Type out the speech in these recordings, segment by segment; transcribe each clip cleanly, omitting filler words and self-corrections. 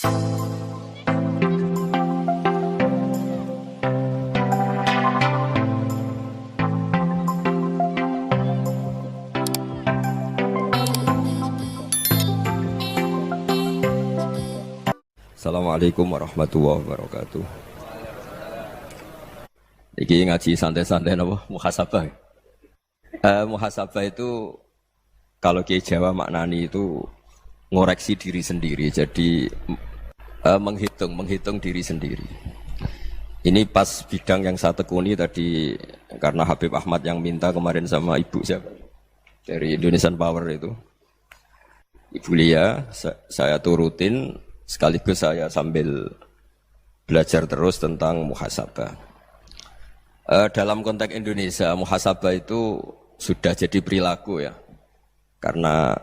Assalamualaikum warahmatullahi wabarakatuh. Iki ngaji santai-santai napa muhasabah. Muhasabah itu kalau Kiai Jawa maknani itu ngoreksi diri sendiri. Jadi menghitung diri sendiri. Ini pas bidang yang saya tekuni tadi karena Habib Ahmad yang minta kemarin sama ibu siapa dari Indonesian Power itu. Ibu Lia, saya turutin sekaligus saya sambil belajar terus tentang muhasabah. Dalam konteks Indonesia, muhasabah itu sudah jadi perilaku ya. Karena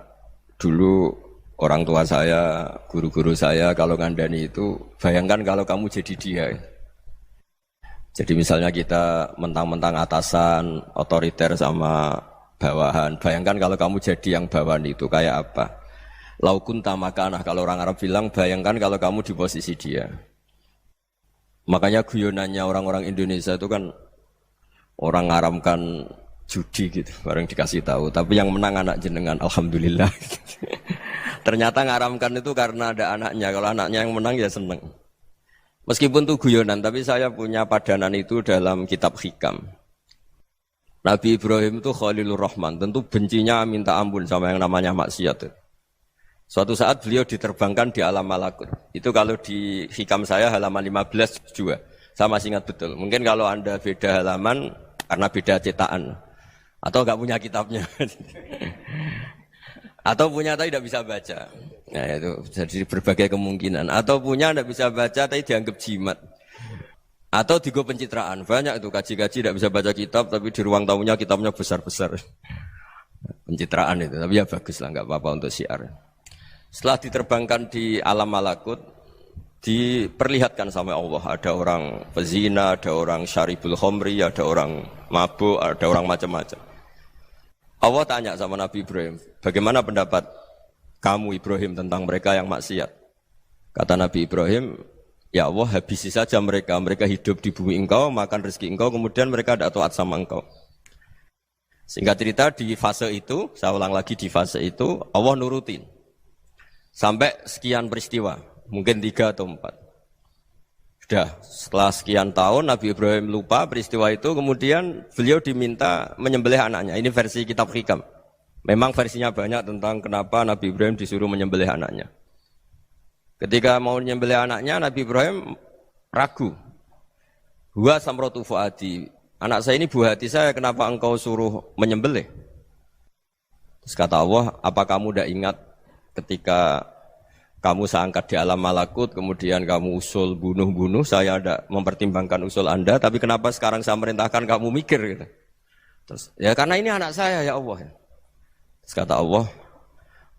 dulu orang tua saya, guru-guru saya kalau ngandani itu, bayangkan kalau kamu jadi dia. Jadi misalnya kita mentang-mentang atasan, otoriter sama bawahan. Bayangkan kalau kamu jadi yang bawahan itu kayak apa? Laukun tamakanah, kalau orang Arab bilang, bayangkan kalau kamu di posisi dia. Makanya guyonannya orang-orang Indonesia itu kan orang ngaramkan judi gitu, bareng dikasih tahu. Tapi yang menang anak jenengan, alhamdulillah. Ternyata ngaramkan itu karena ada anaknya. Kalau anaknya yang menang ya seneng. Meskipun itu guyonan, tapi saya punya padanan itu dalam kitab Hikam. Nabi Ibrahim itu Khalilur Rahman, tentu bencinya minta ampun sama yang namanya maksiat. Suatu saat beliau diterbangkan di alam malakut. Itu kalau di Hikam saya halaman 15 juga. Saya masih ingat betul. Mungkin kalau Anda beda halaman karena beda cetakan. Atau enggak punya kitabnya. Atau punya tapi tidak bisa baca. Nah itu jadi berbagai kemungkinan. Atau punya tidak bisa baca tapi dianggap jimat. Atau digo pencitraan. Banyak itu kaji-kaji tidak bisa baca kitab tapi di ruang tamunya kitabnya besar-besar. Pencitraan itu. Tapi ya bagus lah, enggak apa-apa untuk syiar. Setelah diterbangkan di alam malakut, diperlihatkan sama Allah. Ada orang pezina, ada orang syaribul khomri, ada orang mabuk, ada orang macam-macam. Allah tanya sama Nabi Ibrahim, bagaimana pendapat kamu Ibrahim tentang mereka yang maksiat? Kata Nabi Ibrahim, ya Allah habisi saja mereka. Mereka hidup di bumi engkau, makan rezeki engkau, kemudian mereka tidak taat sama engkau. Singkat cerita di fase itu, saya ulang lagi di fase itu, Allah nurutin. Sampai sekian peristiwa, mungkin 3 atau 4. Sudah, setelah sekian tahun Nabi Ibrahim lupa peristiwa itu, kemudian beliau diminta menyembelih anaknya. Ini versi kitab Hikam. Memang versinya banyak tentang kenapa Nabi Ibrahim disuruh menyembelih anaknya. Ketika mau menyembelih anaknya, Nabi Ibrahim ragu. Huwa samratu fuadi. Anak saya ini buah hati saya, kenapa engkau suruh menyembelih? Terus kata Allah, apa kamu tidak ingat ketika kamu saya angkat di alam malakut, kemudian kamu usul bunuh-bunuh, saya ada mempertimbangkan usul Anda, tapi kenapa sekarang saya merintahkan kamu mikir gitu. Terus, ya karena ini anak saya ya Allah. Terus kata Allah,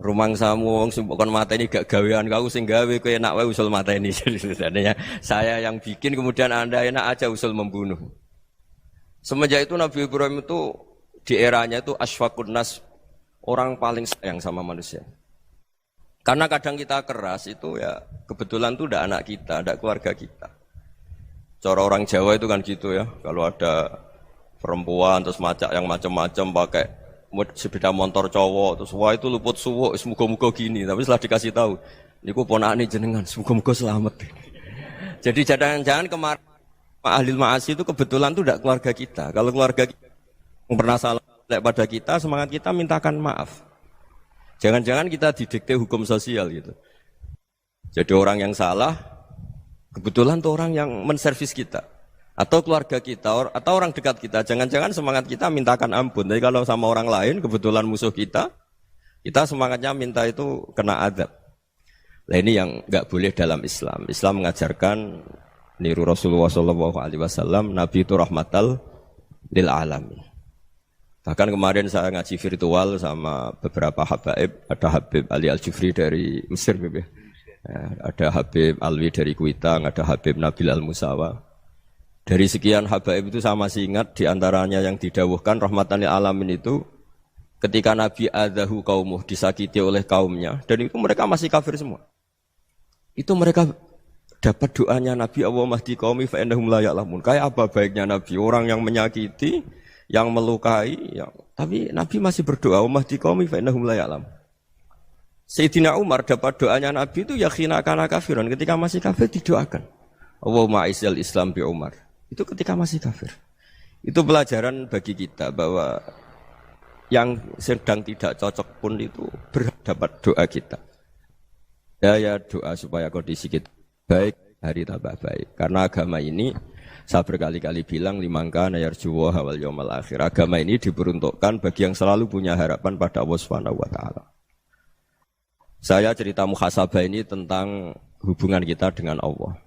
rumang samu wong sumpukon mata ini gak gawean kau sing gawe kowe enak wae usul mata ini. Jadi saya yang bikin, kemudian Anda enak aja usul membunuh. Semenjak itu Nabi Ibrahim itu di eranya itu asfaqun nas, orang paling sayang sama manusia. Karena kadang kita keras itu ya kebetulan itu udah anak kita, udah keluarga kita. Cara orang Jawa itu kan gitu ya, kalau ada perempuan terus macak yang macam-macam pakai sepeda motor cowok, terus wah itu luput suwuk, semoga-moga gini. Tapi setelah dikasih tahu, niku ponakane jenengan, semoga-moga selamat. Jadi jangan-jangan kemarin ahli ma'asi itu kebetulan itu udah keluarga kita. Kalau keluarga kita yang pernah salah pada kita, semangat kita mintakan maaf. Jangan-jangan kita didikte hukum sosial gitu. Jadi orang yang salah, kebetulan tuh orang yang menservis kita. Atau keluarga kita, atau orang dekat kita. Jangan-jangan semangat kita mintakan ampun. Jadi kalau sama orang lain, kebetulan musuh kita semangatnya minta itu kena adab. Nah ini yang nggak boleh dalam Islam. Islam mengajarkan, niru Rasulullah SAW, Nabi itu rahmatal lil alamin. Bahkan kemarin saya ngaji virtual sama beberapa habaib, ada Habib Ali Al-Jufri dari Mesir, ada Habib Alwi dari Kuitang, ada Habib Nabil Al-Musawa. Dari sekian habaib itu saya masih ingat diantaranya yang didawuhkan rahmatan lil alamin itu ketika Nabi adahu kaumuh, disakiti oleh kaumnya, dan itu mereka masih kafir semua. Itu mereka dapat doanya Nabi Allahumma hdi qaumi fa innahum la ya'lamun. Kayak apa baiknya Nabi? Orang yang menyakiti, yang melukai, tapi Nabi masih berdoa, Allahumma hdi qaumi fa innahum la ya'lamun. Sayyidina Umar dapat doanya Nabi itu yakhina kana kafiran, ketika masih kafir didoakan. Allahumma a'izzal Islam bi Umar. Itu ketika masih kafir. Itu pelajaran bagi kita bahwa yang sedang tidak cocok pun itu dapat doa kita. Ya doa supaya kondisi kita baik, hari tambah baik. Karena agama ini saya berkali-kali bilang limangka nayarjuwa wal yaumal akhir. Agama ini diperuntukkan bagi yang selalu punya harapan pada Allah Subhanahu wa taala. Saya cerita muhasabah ini tentang hubungan kita dengan Allah.